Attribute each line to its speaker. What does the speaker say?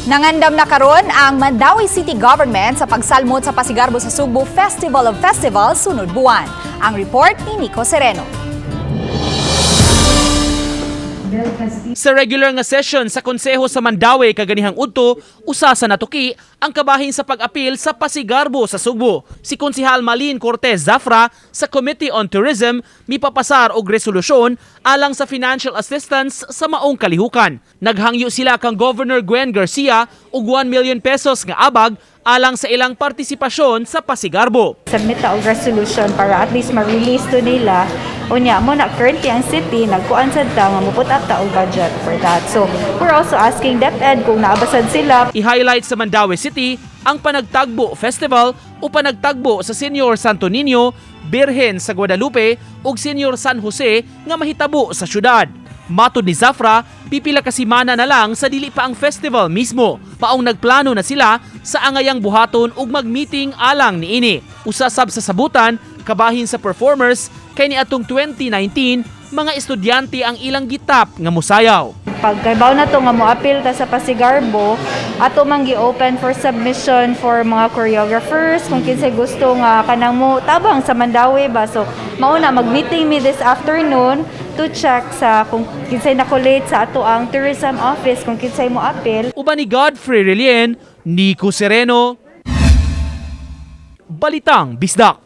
Speaker 1: Nangandam na karon ang Mandawi City Government sa pagsalmot sa Pasigarbo sa Sugbo Festival of Festivals sunod buwan. Ang report ni Nico Sereno.
Speaker 2: Sa regular nga session sa Konseho sa Mandawi kaganihang udto, usa sa natuki ang kabahin sa pag-apil sa Pasigarbo sa Sugbo. Si Konsehal Malin Cortez Zafra sa Committee on Tourism mipapasar og resolusyon alang sa financial assistance sa maong kalihukan. Naghangyo sila kang Governor Gwen Garcia og 1 million pesos nga abag alang sa ilang partisipasyon sa Pasigarbo.
Speaker 3: Submit ta og resolution para at least ma-release to nila. Unya mo na currently ang city nagkuan sad ta nga muput up ta og budget for that. So we're also asking DepEd kung naabasad sila.
Speaker 2: I-highlight sa Mandawi City ang Panagtagbo Festival o Panagtagbo sa Senior Santo Niño, Birhen sa Guadalupe ug Senior San Jose nga mahitabo sa syudad. Matod ni Zafra, pipila ka semana na lang sa dili pa ang festival mismo. Paong nagplano na sila sa angayang buhaton ug mag-meeting alang niini. Usasab sa sabutan, kabahin sa performers kay niadtong 2019 mga estudyante ang ilang gitap nga musayaw.
Speaker 3: Pagkaibaw na to nga moapil ta sa Pasigarbo, ato man gi-open for submission for mga choreographers kung kinsay gusto nga kanang mo tabang sa Mandawi ba. So mauna mag-meeting me this afternoon to check sa kung kinsay nakolate sa ato ang tourism office kung kinsay mo apil.
Speaker 2: Uban ni Godfrey Relien, Nico Sereno, Balitang Bisdak.